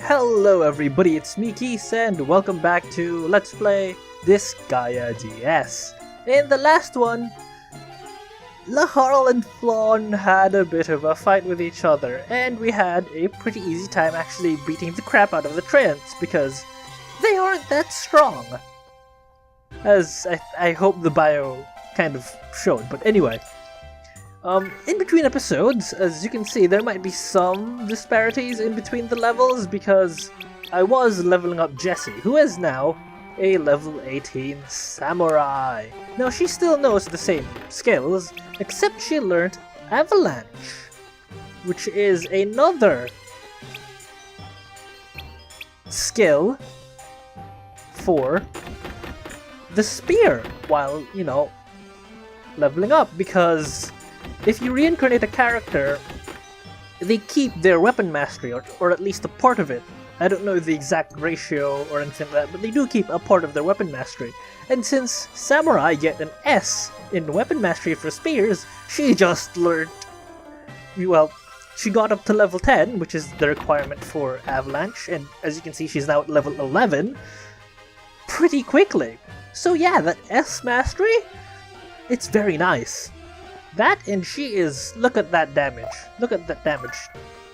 Hello everybody, it's me Keese and welcome back to Let's Play Disgaea DS. In the last one, Laharl and Flawn had a bit of a fight with each other, and we had a pretty easy time actually beating the crap out of the Treants because they aren't that strong. As I hope the bio kind of showed, but anyway. In between episodes, as you can see, there might be some disparities in between the levels because I was leveling up Jessie, who is now a level 18 samurai. Now she still knows the same skills, except she learned Avalanche, which is another skill for the spear while, leveling up, because if you reincarnate a character, they keep their weapon mastery, or at least a part of it. I don't know the exact ratio or anything like that, but they do keep a part of their weapon mastery. And since Samurai get an S in weapon mastery for spears, she just learned... Well, she got up to level 10, which is the requirement for Avalanche, and as you can see, she's now at level 11 pretty quickly. So yeah, that S mastery, it's very nice. That, and she is... Look at that damage. Look at that damage.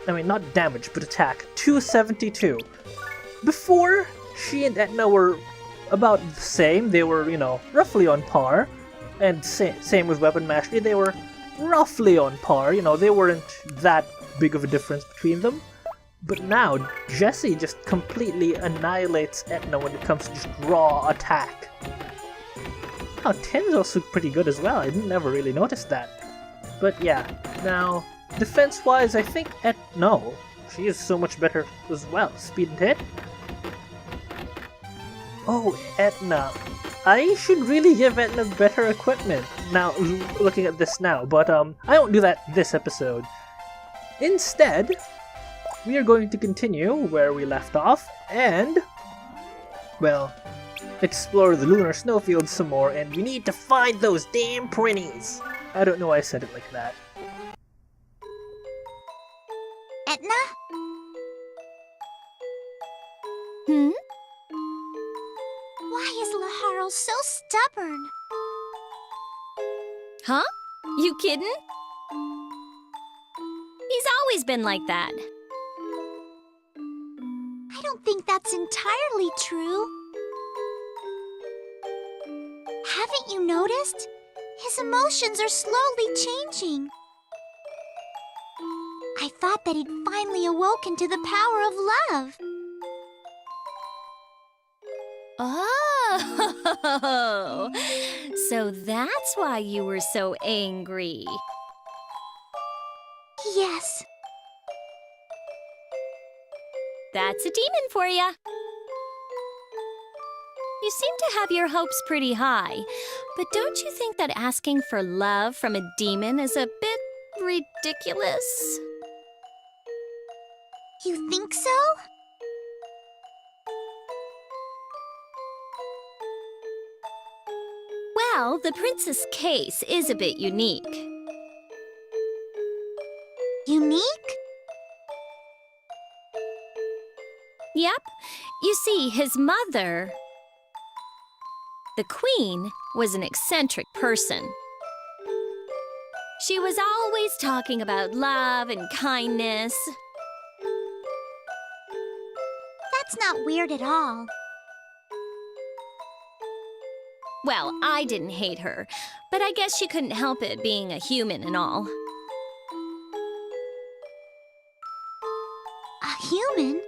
I mean, not damage, but attack. 272. Before, she and Etna were about the same. They were, roughly on par. And same with weapon mastery. They were roughly on par. They weren't that big of a difference between them. But now, Jessie just completely annihilates Etna when it comes to just raw attack. Oh, 10 is also pretty good as well. I never really noticed that. But yeah, now, defense-wise, I think no. She is so much better as well. Speed and hit? Oh, Etna. I should really give Etna better equipment. Now, looking at this now, but I won't do that this episode. Instead, we are going to continue where we left off, and, well, explore the lunar snowfield some more, and we need to find those damn printies! I don't know why I said it like that. Etna? Hmm? Why is Laharl so stubborn? Huh? You kidding? He's always been like that. I don't think that's entirely true. Haven't you noticed? His emotions are slowly changing. I thought that he'd finally awoken to the power of love. Oh, so that's why you were so angry. Yes. That's a demon for ya. You seem to have your hopes pretty high, but don't you think that asking for love from a demon is a bit ridiculous? You think so? Well, the prince's case is a bit unique. Unique? Yep. You see, his mother... The queen was an eccentric person. She was always talking about love and kindness. That's not weird at all. Well, I didn't hate her, but I guess she couldn't help it being a human and all. A human?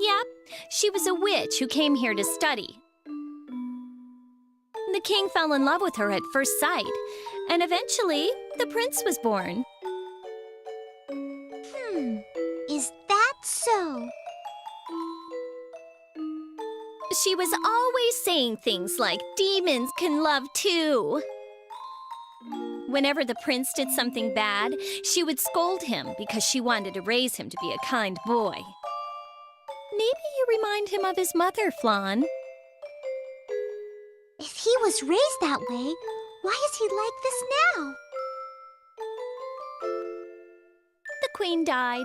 Yep, she was a witch who came here to study. The king fell in love with her at first sight, and eventually the prince was born. Is that so? She was always saying things like, demons can love too. Whenever the prince did something bad, she would scold him because she wanted to raise him to be a kind boy. Maybe you remind him of his mother, Flan. If he was raised that way, why is he like this now? The queen died.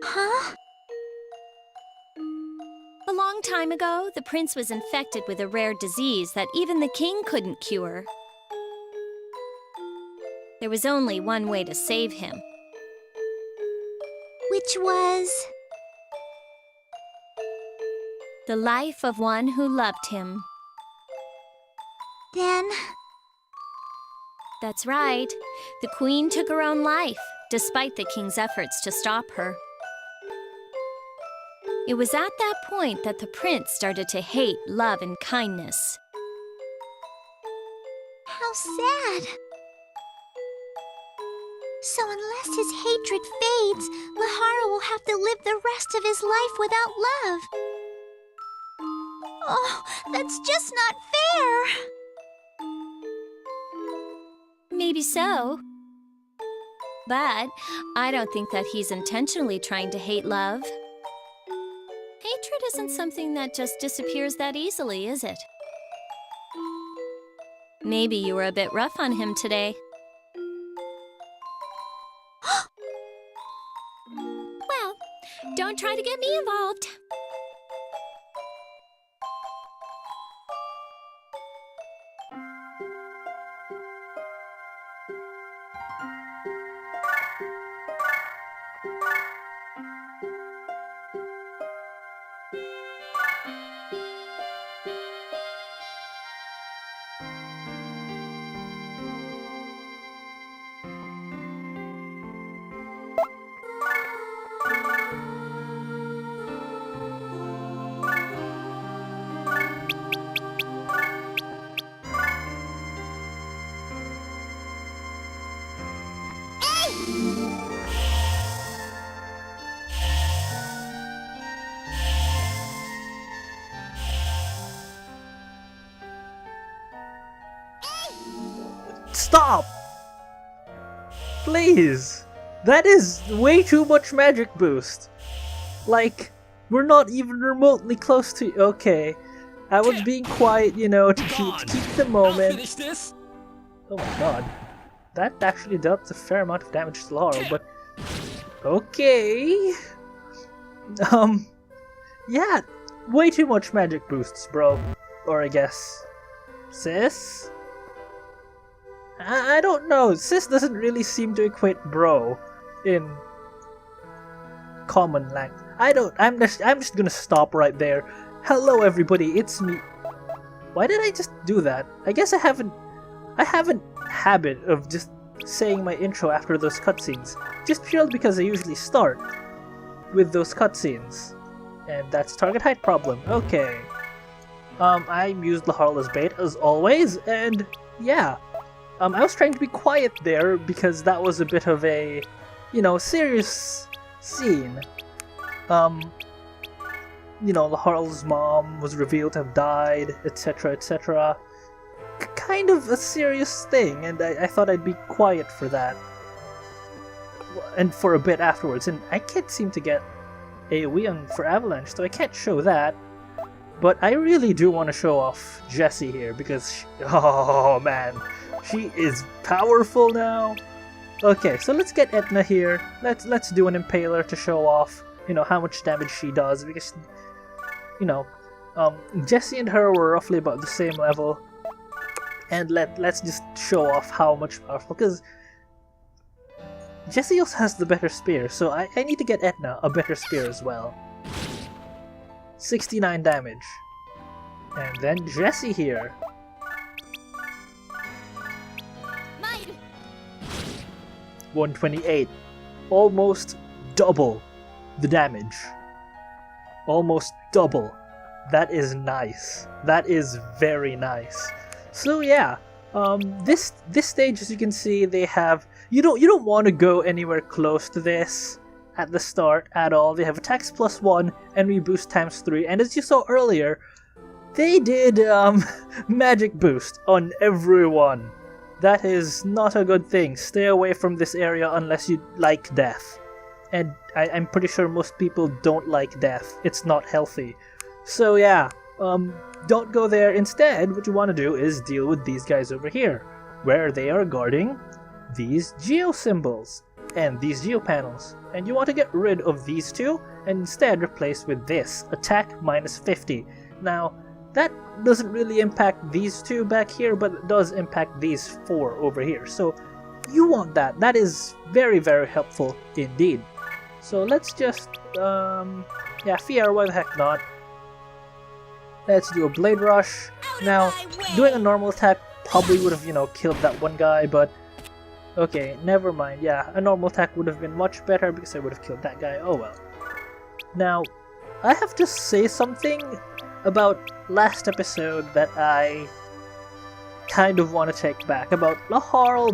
Huh? A long time ago, the prince was infected with a rare disease that even the king couldn't cure. There was only one way to save him. Which was... The life of one who loved him. Then... That's right. The queen took her own life, despite the king's efforts to stop her. It was at that point that the prince started to hate love and kindness. How sad. So unless his hatred fades, Lahara will have to live the rest of his life without love. Oh, that's just not fair. Maybe so. But I don't think that he's intentionally trying to hate love. Hatred isn't something that just disappears that easily, is it? Maybe you were a bit rough on him today. Well, don't try to get me involved. Stop! Please! That is way too much magic boost. Like, we're not even remotely close to... Okay. I was being quiet, you know, to keep the moment. Oh my god. That actually dealt a fair amount of damage to Laurel, but... Okay... Yeah, way too much magic boosts, bro. Or I guess... Sis? I don't know. Sis doesn't really seem to equate bro in common language. I'm just gonna stop right there. Hello everybody, it's me. Why did I just do that? I guess I have a habit of just saying my intro after those cutscenes. Just purely because I usually start with those cutscenes. And that's target height problem. Okay. I used Laharla's bait as always, and yeah. I was trying to be quiet there because that was a bit of a, you know, serious scene. You know, Laharla's mom was revealed to have died, etc, etc. Kind of a serious thing, and I thought I'd be quiet for that. And for a bit afterwards, and I can't seem to get AoE on for Avalanche, so I can't show that. But I really do want to show off Jessie here, because oh man, she is powerful now. Okay, so let's get Etna here. Let's do an Impaler to show off, you know, how much damage she does, because, you know, Jessie and her were roughly about the same level. And let's just show off how much powerful, because Jessie also has the better spear, so I need to get Etna a better spear as well. 69 damage. And then Jessie here. 128. Almost double the damage. Almost double. That is nice. That is very nice. So yeah, this stage, as you can see, they have... You don't want to go anywhere close to this at the start at all. They have attacks +1 and reboost ×3, and as you saw earlier, they did magic boost on everyone. That is not a good thing. Stay away from this area unless you like death. And I'm pretty sure most people don't like death. It's not healthy. So yeah, don't go there. Instead, what you want to do is deal with these guys over here, where they are guarding these geo symbols and these geo panels, and you want to get rid of these two and instead replace with this, attack minus 50. Now, that doesn't really impact these two back here, but it does impact these four over here. So you want that. That is very, very helpful indeed. So let's just, yeah, Fier, why the heck not? Let's do a Blade Rush. Now, doing a normal attack probably would have, you know, killed that one guy, but okay, never mind. Yeah, a normal attack would have been much better because I would have killed that guy. Oh well. Now, I have to say something about last episode that I kind of want to take back about Laharl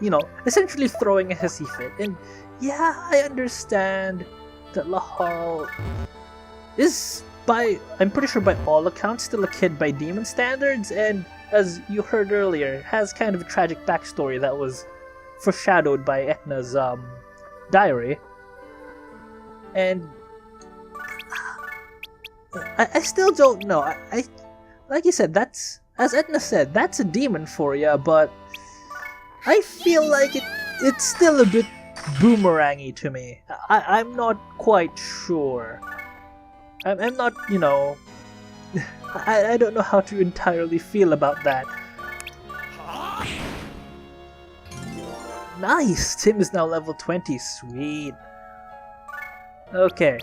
you know, essentially throwing a hissy fit. And yeah, I understand that Laharl is, I'm pretty sure by all accounts, still a kid by demon standards, and as you heard earlier, has kind of a tragic backstory that was foreshadowed by Etna's diary. And I still don't know. I like you said, that's, as Etna said, that's a demon for ya, but I feel like it's still a bit boomerangy to me. I'm not quite sure. I'm not, you know, I don't know how to entirely feel about that. Nice! Tim is now level 20, sweet. Okay,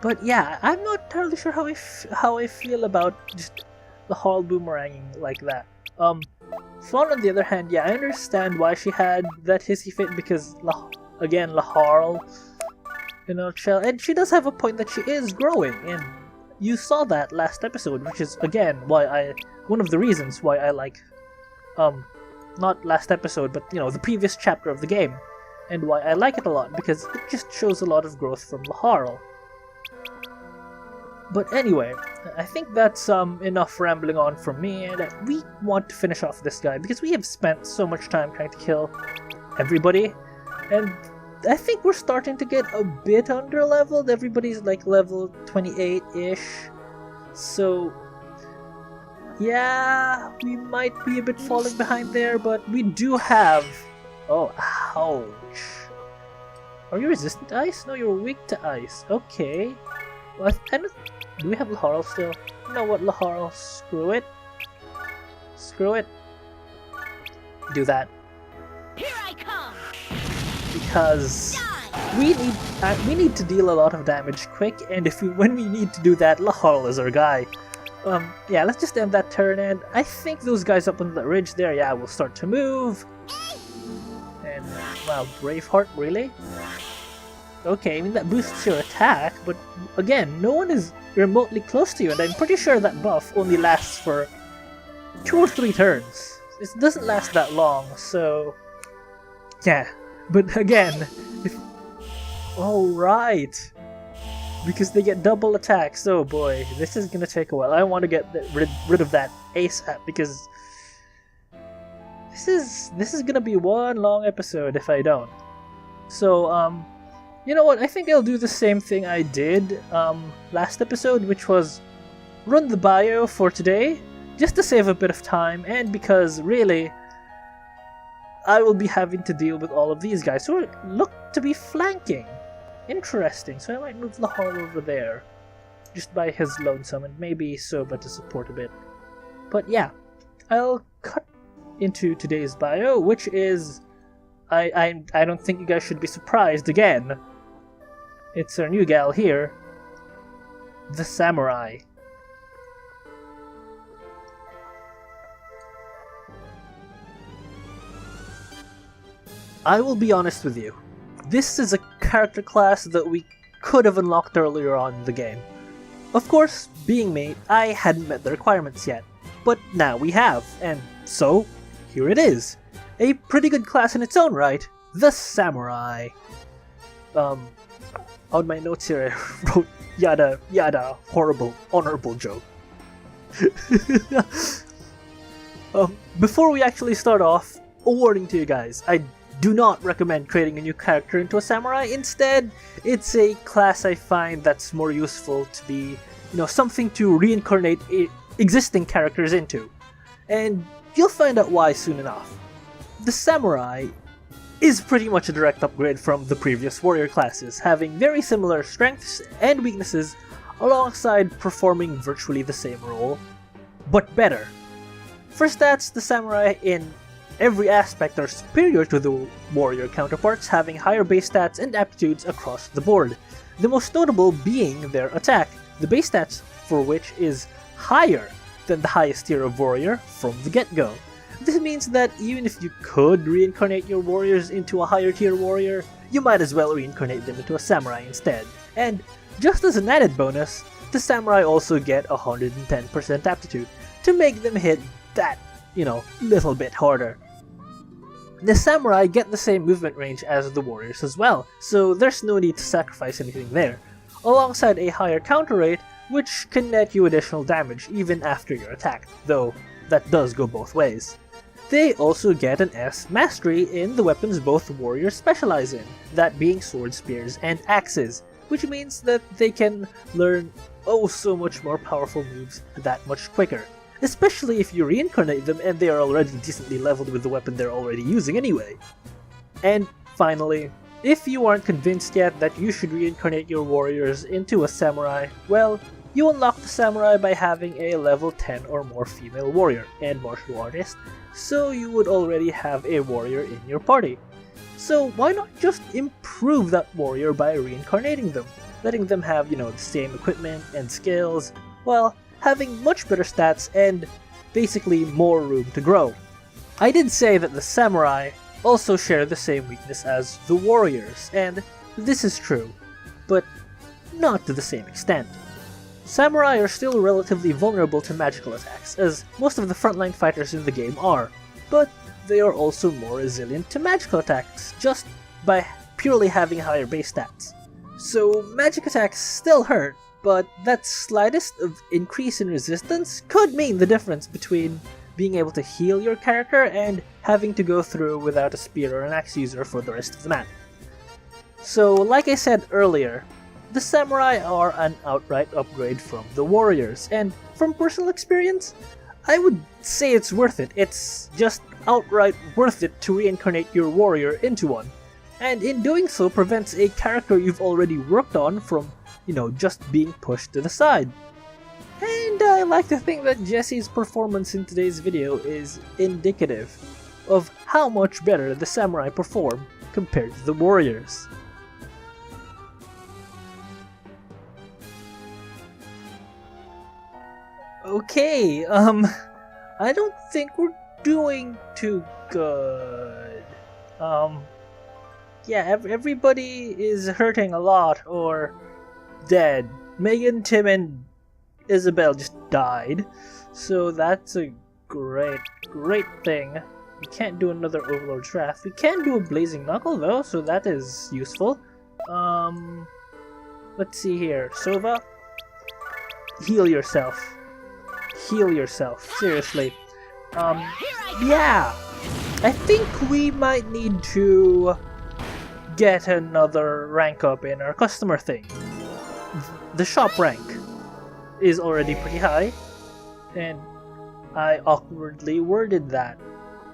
but yeah, I'm not entirely sure how I feel about just the Laharl boomeranging like that. Fawn on the other hand, yeah, I understand why she had that hissy fit because, again, Laharl, you know, and she does have a point that she is growing, and you saw that last episode, which is, again, one of the reasons why I like, not last episode, but, you know, the previous chapter of the game, and why I like it a lot, because it just shows a lot of growth from Laharl. But anyway, I think that's enough rambling on from me, and we want to finish off this guy, because we have spent so much time trying to kill everybody, and I think we're starting to get a bit under-leveled. Everybody's like level 28-ish, so yeah, we might be a bit falling behind there, but we do have... Oh, ouch. Are you resistant to ice? No, you're weak to ice. Okay. Well, do we have Laharl still? You know what, Laharl? Screw it. Screw it. Do that. Here I come! Because we need to deal a lot of damage quick, and when we need to do that, Laharl is our guy. Yeah, let's just end that turn, and I think those guys up on the ridge there, yeah, will start to move. And, wow, Braveheart, really? Okay, I mean, that boosts your attack, but again, no one is remotely close to you, and I'm pretty sure that buff only lasts for 2 or 3 turns. It doesn't last that long, so... yeah, but again, oh right, because they get double attacks. Oh boy, this is gonna take a while. I want to get rid of that ASAP, because this is gonna be one long episode if I don't. So you know what, I think I'll do the same thing I did last episode, which was run the bio for today, just to save a bit of time, and because really I will be having to deal with all of these guys who look to be flanking. Interesting, so I might move Laharl over there, just by his lonesome, and maybe Soba to support a bit. But yeah, I'll cut into today's bio, which is, I don't think you guys should be surprised again. It's our new gal here, the Samurai. I will be honest with you, this is a character class that we could have unlocked earlier on in the game. Of course, being me, I hadn't met the requirements yet, but now we have, and so, here it is. A pretty good class in its own right, the Samurai. On my notes here I wrote, yada yada, horrible, honorable joke. Before we actually start off, a warning to you guys, I do not recommend creating a new character into a samurai. Instead, it's a class I find that's more useful to be, you know, something to reincarnate existing characters into. And you'll find out why soon enough. The samurai is pretty much a direct upgrade from the previous warrior classes, having very similar strengths and weaknesses alongside performing virtually the same role, but better. For stats, the samurai in every aspect are superior to the warrior counterparts, having higher base stats and aptitudes across the board, the most notable being their attack, the base stats for which is higher than the highest tier of warrior from the get-go. This means that even if you could reincarnate your warriors into a higher tier warrior, you might as well reincarnate them into a samurai instead. And just as an added bonus, the samurai also get 110% aptitude to make them hit that, little bit harder. The samurai get the same movement range as the warriors as well, so there's no need to sacrifice anything there, alongside a higher counter rate which can net you additional damage even after you're attacked, though that does go both ways. They also get an S mastery in the weapons both warriors specialize in, that being swords, spears, and axes, which means that they can learn oh so much more powerful moves that much quicker, especially if you reincarnate them and they are already decently leveled with the weapon they're already using anyway. And finally, if you aren't convinced yet that you should reincarnate your warriors into a samurai, well, you unlock the samurai by having a level 10 or more female warrior and martial artist, so you would already have a warrior in your party. So why not just improve that warrior by reincarnating them, letting them have, the same equipment and skills, while having much better stats and basically more room to grow. I did say that the samurai also share the same weakness as the warriors, and this is true, but not to the same extent. Samurai are still relatively vulnerable to magical attacks, as most of the frontline fighters in the game are, but they are also more resilient to magical attacks, just by purely having higher base stats. So magic attacks still hurt, but that slightest of increase in resistance could mean the difference between being able to heal your character and having to go through without a spear or an axe user for the rest of the map. So like I said earlier, the samurai are an outright upgrade from the warriors, and from personal experience, I would say it's worth it. It's just outright worth it to reincarnate your warrior into one, and in doing so prevents a character you've already worked on from, just being pushed to the side. And I like to think that Jesse's performance in today's video is indicative of how much better the samurai perform compared to the warriors. Okay, I don't think we're doing too good. Yeah, everybody is hurting a lot or dead. Megan, Tim, and Isabel just died, so that's a great thing. We can't do another Overlord's Wrath. We can do a Blazing Knuckle though, so that is useful. Let's see here. Sova, heal yourself. Heal yourself, seriously. Yeah, I think we might need to get another rank up in our customer thing. The shop rank is already pretty high, and I awkwardly worded that.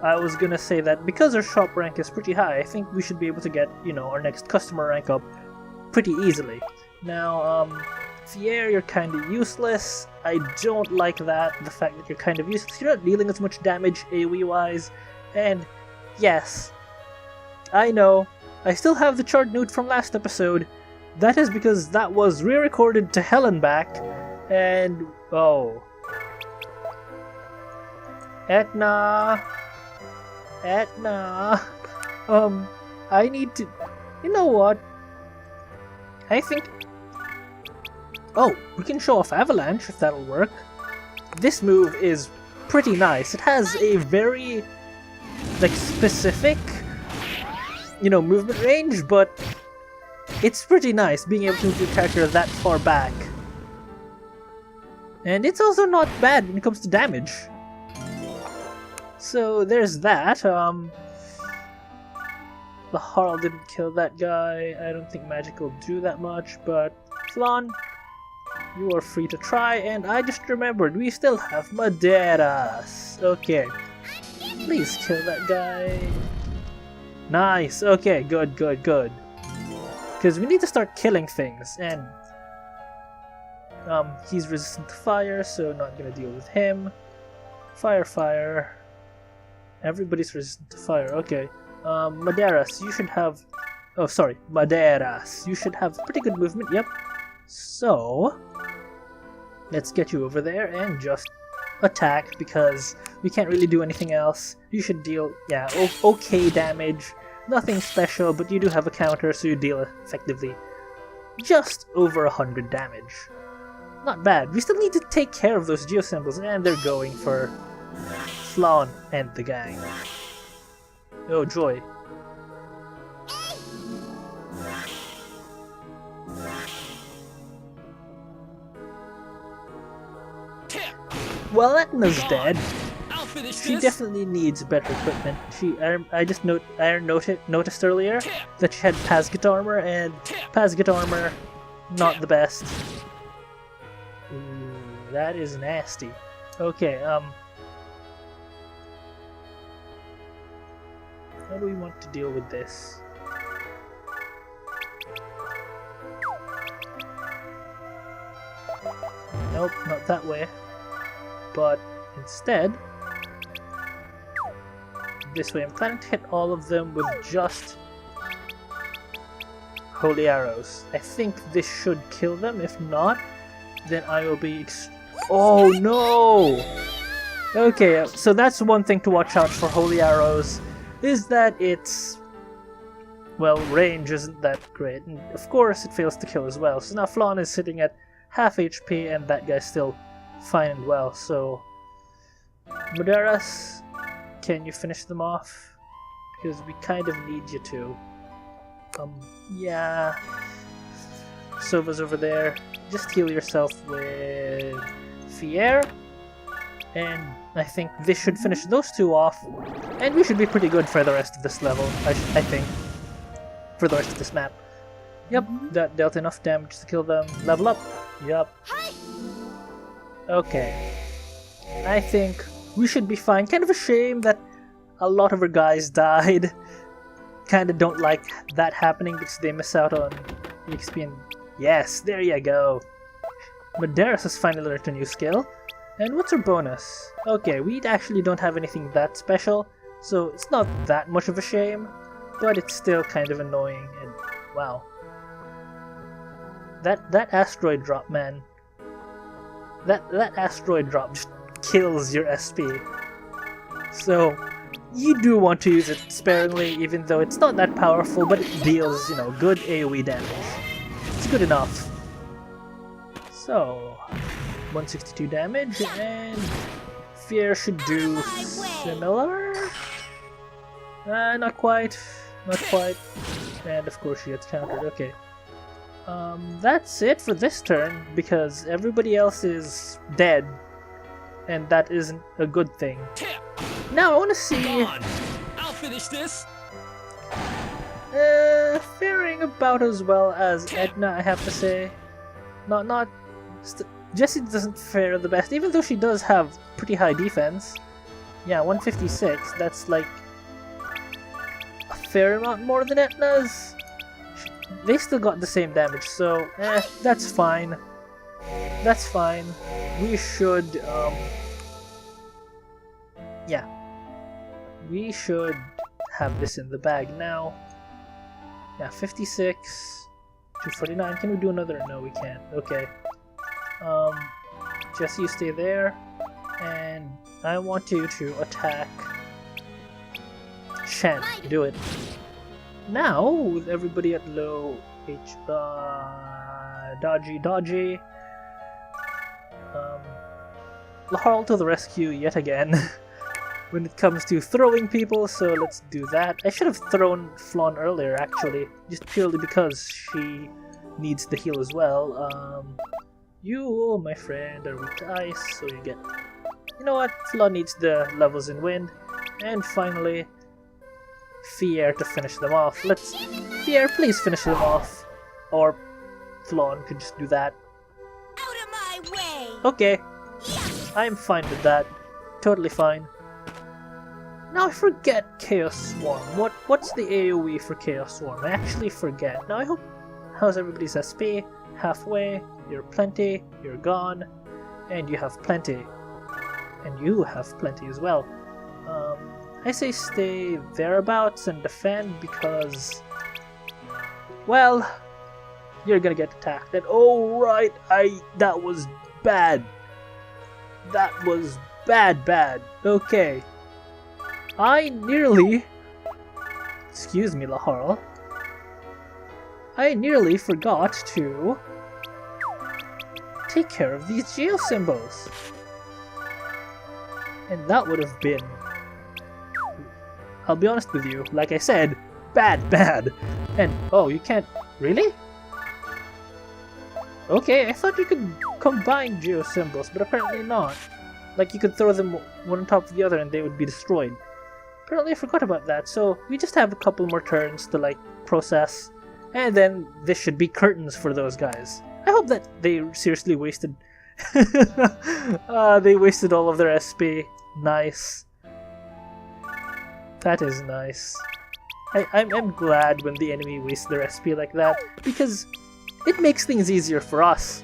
I was gonna say that because our shop rank is pretty high, I think we should be able to get, our next customer rank up pretty easily. Now, Fier, you're kinda useless. I don't like that, the fact that you're kind of useless. You're not dealing as much damage AoE-wise, and yes, I know, I still have the chart note from last episode. That is because that was re-recorded to hell and back, and oh. Etna, I need to, you know what? I think, oh, we can show off Avalanche if that'll work. This move is pretty nice. It has a very, specific, movement range, but it's pretty nice being able to move your character that far back. And it's also not bad when it comes to damage. So there's that. The Harl didn't kill that guy. I don't think magic will do that much, but Flan, you are free to try, and I just remembered we still have Madeiras. Okay. Please kill that guy. Nice. Okay, good, good, good. Because we need to start killing things, and he's resistant to fire, so not gonna deal with him. Fire, fire. Everybody's resistant to fire. Okay. Maderas, you should have. Oh, sorry, Maderas. You should have pretty good movement. Yep. So let's get you over there and just attack because we can't really do anything else. You should deal, yeah, okay damage. Nothing special, but you do have a counter, so you deal effectively just over 100 damage. Not bad. We still need to take care of those geosymbols, and they're going for Flawn and the gang. Oh, joy. Well, Etna's dead. She definitely needs better equipment. I just noticed earlier that she had Pasget armor, and Pasget armor, not the best. Ooh, that is nasty. Okay, how do we want to deal with this? Nope, not that way. But instead, this way. I'm planning to hit all of them with just holy arrows. I think this should kill them. If not, then I will be oh no! Okay, so that's one thing to watch out for holy arrows, is that it's, well, range isn't that great, and of course it fails to kill as well. So now Flawn is sitting at half HP and that guy's still fine and well, so Maderas, can you finish them off? Because we kind of need you to. Yeah. Sova's over there. Just heal yourself with Fier. And I think this should finish those two off. And we should be pretty good for the rest of this level, I think. For the rest of this map. Yep, that dealt enough damage to kill them. Level up. Yep. Okay. I think we should be fine. Kind of a shame that a lot of our guys died. Kinda don't like that happening because they miss out on EXP and... Yes, there you go. Maderas has finally learned a new skill. And what's her bonus? Okay, we actually don't have anything that special, so it's not that much of a shame, but it's still kind of annoying, and wow. That asteroid drop, man. That asteroid drop just kills your SP. So, you do want to use it sparingly, even though it's not that powerful, but it deals, you know, good AoE damage. It's good enough. So, 162 damage, and Fear should do similar? Not quite. Not quite. And of course she gets countered, okay. That's it for this turn, because everybody else is dead, and that isn't a good thing. Now I want to see... I'll finish this! Faring about as well as Edna, I have to say. Jessie doesn't fare the best, even though she does have pretty high defense. Yeah, 156, that's like a fair amount more than Etna's. They still got the same damage, so that's fine. That's fine. We should, yeah. We should have this in the bag now. Yeah, 56, 249. Can we do another? No, we can't. Okay. Jesse, you stay there. And I want you to attack Shen. Do it. Now, with everybody at low H, dodgy. Laharl to the rescue yet again when it comes to throwing people, so let's do that. I should have thrown Flawn earlier, actually, just purely because she needs the heal as well. You, my friend, are weak to ice, so you get... You know what? Flawn needs the levels in wind. And finally, Fier to finish them off. Fier, please finish them off. Or Flawn could just do that. Out of my way! Okay. I'm fine with that. Totally fine. Now I forget Chaos Swarm. What's the AoE for Chaos Swarm? I actually forget. Now I hope... How's everybody's SP? Halfway. You're plenty. You're gone. And you have plenty. And you have plenty as well. I say stay thereabouts and defend because... Well... You're gonna get attacked. And oh right, that was bad. That was bad. Okay. I nearly... Excuse me, Laharl. I nearly forgot to take care of these geo symbols. And that would have been... I'll be honest with you, like I said, bad. And, oh, you can't... Really? Okay, I thought you could combine geo symbols, but apparently not. Like, you could throw them one on top of the other and they would be destroyed. Apparently I forgot about that, so we just have a couple more turns to, like, process. And then this should be curtains for those guys. I hope that they seriously wasted... they wasted all of their SP. Nice. That is nice. I'm glad when the enemy wastes their SP like that, because it makes things easier for us.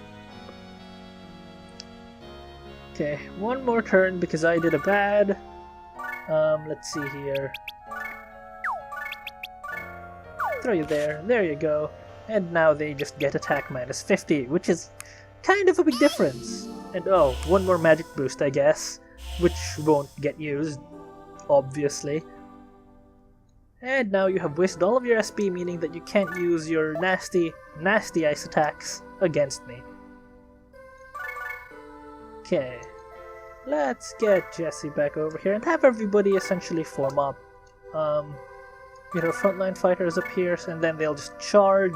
Okay, one more turn because I did a bad. Let's see here. Throw you there. There you go. And now they just get attack minus 50, which is kind of a big difference. And oh, one more magic boost, I guess, which won't get used, obviously. And now you have wasted all of your SP, meaning that you can't use your nasty ice attacks against me. Okay. Let's get Jesse back over here and have everybody essentially form up. Get our frontline fighters up here, and then they'll just charge.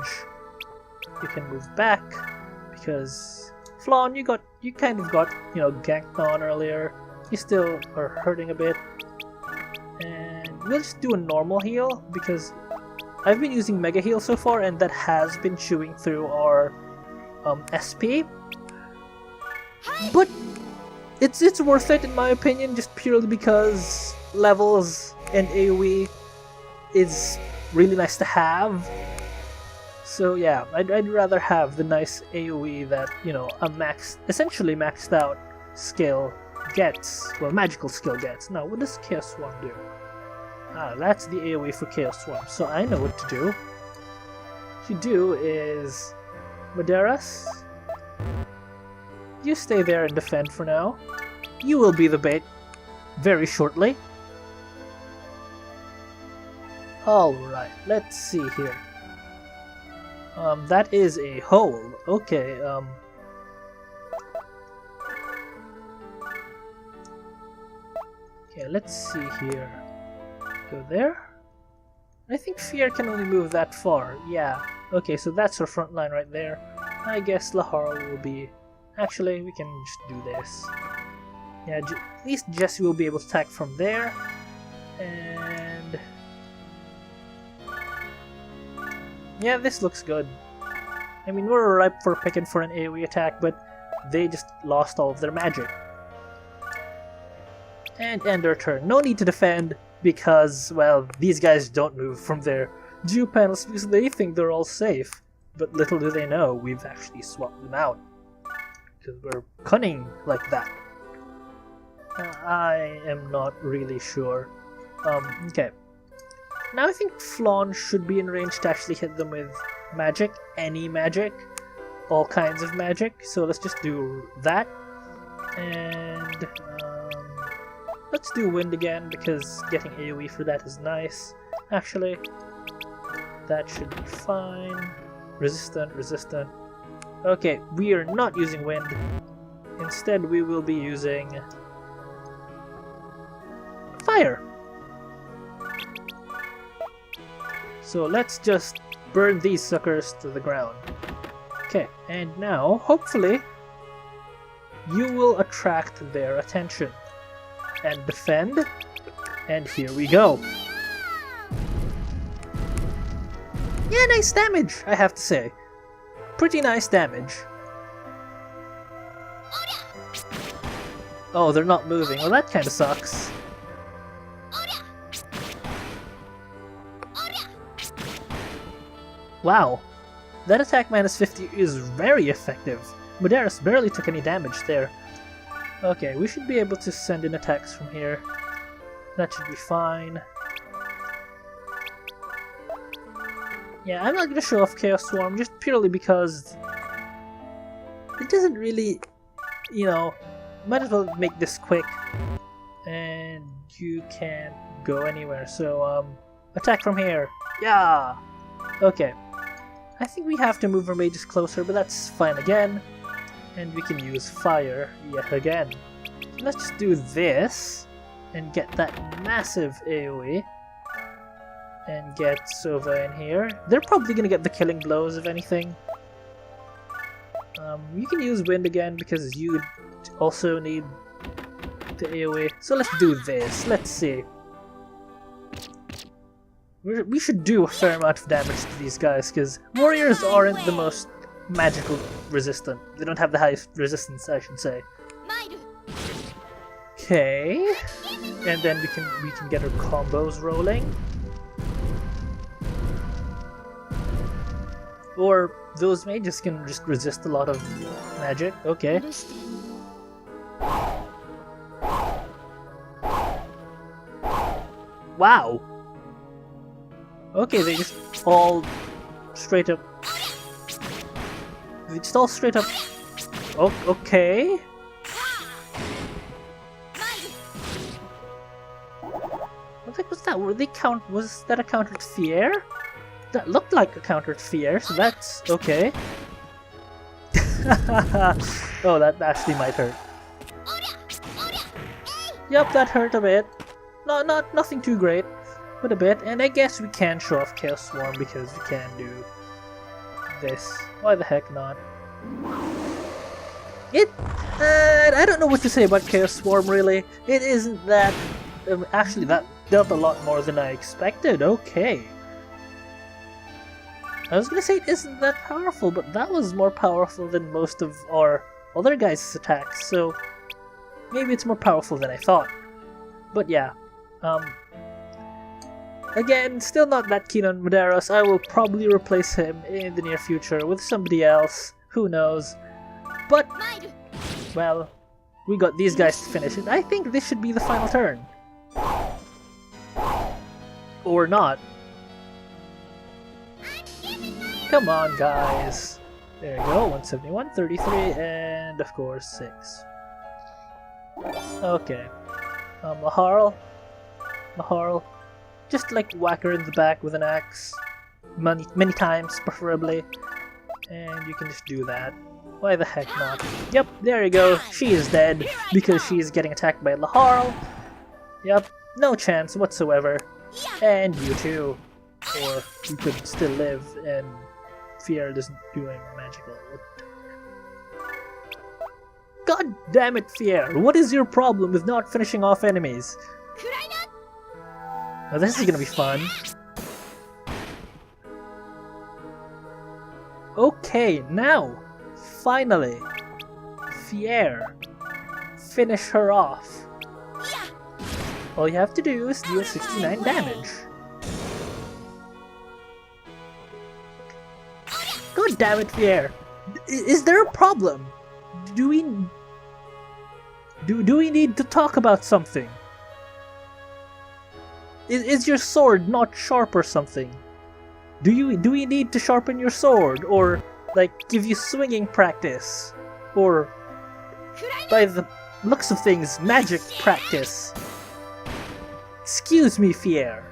You can move back, because Flawn, you kind of got, ganked on earlier. You still are hurting a bit. And we'll just do a normal heal, because I've been using Mega Heal so far, and that has been chewing through our SP. But it's worth it in my opinion, just purely because levels and AoE is really nice to have. So yeah, I'd rather have the nice AoE that, a essentially maxed out skill gets, well, magical skill gets. Now, what does Chaos Swarm do? Ah, that's the AoE for Chaos Swarm, so I know what to do. What you do is... Maderas, you stay there and defend for now. You will be the bait very shortly. Alright, let's see here. That is a hole. Okay, okay, let's see here. Go there? I think Fear can only move that far. Yeah. Okay, so that's our front line right there. I guess Lahara will be... Actually, we can just do this. Yeah, at least Jesse will be able to attack from there. And... yeah, this looks good. I mean, we're ripe for picking for an AoE attack, but they just lost all of their magic. And end their turn. No need to defend, because, well, these guys don't move from their geo panels because they think they're all safe. But little do they know, we've actually swapped them out. Because we're cunning like that. I am not really sure. Okay. Now I think Flawn should be in range to actually hit them with magic. Any magic. All kinds of magic. So let's just do that. And let's do wind again, because getting AoE for that is nice. Actually, that should be fine. Resistant. Okay, we are not using wind. Instead, we will be using fire. So let's just burn these suckers to the ground. Okay, and now, hopefully, you will attract their attention. And defend. And here we go. Yeah, nice damage, I have to say. Pretty nice damage. Oh, they're not moving. Well, that kind of sucks. Wow, that attack minus 50 is very effective. Muderis barely took any damage there. Okay, we should be able to send in attacks from here. That should be fine. Yeah, I'm not gonna show off Chaos Swarm just purely because it doesn't really, you know, might as well make this quick. And you can't go anywhere, so attack from here. Yeah! Okay. I think we have to move our mages closer, but that's fine again. And we can use fire yet again. So let's just do this and get that massive AoE. And get Sova in here. They're probably gonna get the killing blows if anything. You can use wind again because you also need the AoE. So let's do this. Let's see. We should do a fair amount of damage to these guys because warriors aren't the most magical resistant. They don't have the highest resistance, I should say. Okay, and then we can get our combos rolling. Or those mages can just resist a lot of magic. Okay. Wow. Okay, they just all straight up. They just all straight up. Oh, okay. What the heck was that? Were they count? Was that a countered fear? That looked like a countered fear, so that's okay. Oh, that actually might hurt. Yep, that hurt a bit. Nothing too great, but a bit. And I guess we can show off Chaos Swarm because we can do this. Why the heck not? I don't know what to say about Chaos Swarm really. It isn't that. Actually, that dealt a lot more than I expected. Okay. I was gonna say it isn't that powerful, but that was more powerful than most of our other guys' attacks, so maybe it's more powerful than I thought. But yeah, again, still not that keen on Muderis. I will probably replace him in the near future with somebody else, who knows. But, well, we got these guys to finish it. I think this should be the final turn. Or not. Come on, guys. There you go, 171, 33, and of course 6. Okay. Maharl. Just like whack her in the back with an axe. Many times, preferably. And you can just do that. Why the heck not? Yep, there you go. She is dead because she is getting attacked by Laharl. Yep, no chance whatsoever. And you too. Or you could still live and Fear doesn't do anything magical. God damn it, Fear! What is your problem with not finishing off enemies? Now this is gonna be fun. Okay, now, finally, Fier, finish her off. All you have to do is deal 69 damage. God damn it, Fier! Is there a problem? Do we need to talk about something? Is your sword not sharp or something? Do we need to sharpen your sword, or like give you swinging practice, or by the looks of things, magic practice? Excuse me, Fier.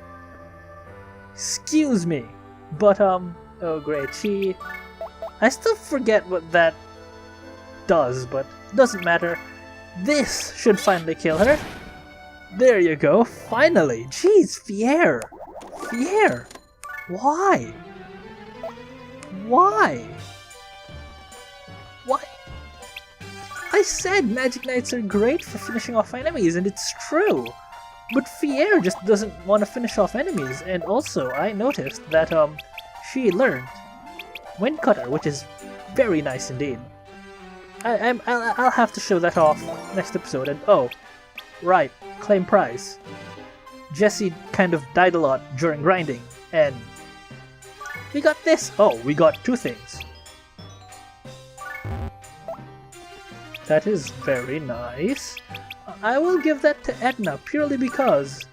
Excuse me, but oh great, I still forget what that does, but doesn't matter. This should finally kill her. There you go, finally. Jeez, Fier. Fier. Why? Why? Why? I said Magic Knights are great for finishing off enemies, and it's true. But Fier just doesn't want to finish off enemies, and also I noticed that she learned Wind Cutter, which is very nice indeed. I'll have to show that off next episode, and oh, right, claim prize. Jessie kind of died a lot during grinding, and We got this! Oh, we got 2 things. That is very nice. I will give that to Edna purely because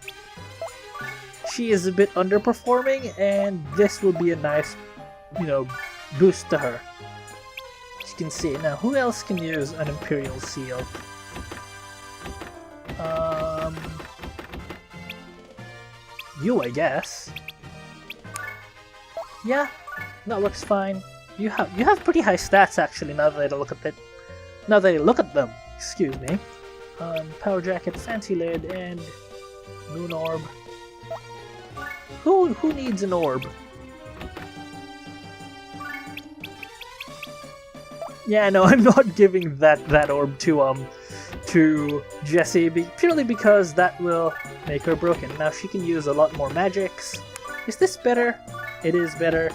she is a bit underperforming and this will be a nice, you know, boost to her. As you can see. Now, who else can use an Imperial Seal? You, I guess. Yeah, that looks fine. You have pretty high stats actually. Now that I look at it, now that I look at them, excuse me. Power Jacket, Fancy Lid, and Moon Orb. Who needs an orb? Yeah, no, I'm not giving that orb to Jessie purely because that will make her broken. Now she can use a lot more magics. Is this better? It is better.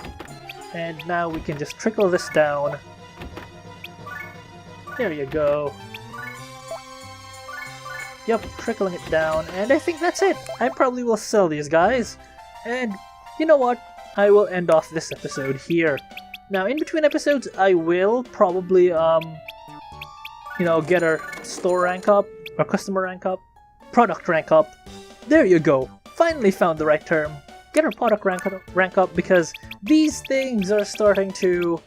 And now we can just trickle this down. There you go. Yep, trickling it down, and I think that's it. I probably will sell these guys. And you know what? I will end off this episode here. Now, in between episodes, I will probably, you know, get our store rank up, our customer rank up, product rank up. There you go. Finally found the right term. Get our product rank up because these things are starting to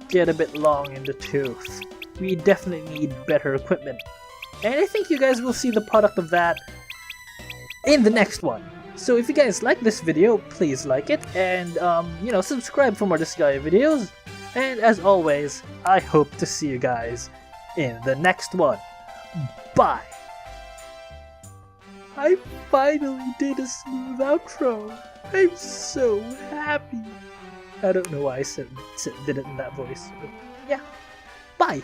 get a bit long in the tooth. We definitely need better equipment. And I think you guys will see the product of that in the next one. So if you guys like this video, please like it and, you know, subscribe for more Disgaea videos. And as always, I hope to see you guys in the next one. Bye! I finally did a smooth outro. I'm so happy. I don't know why I did it in that voice, but yeah. Bye!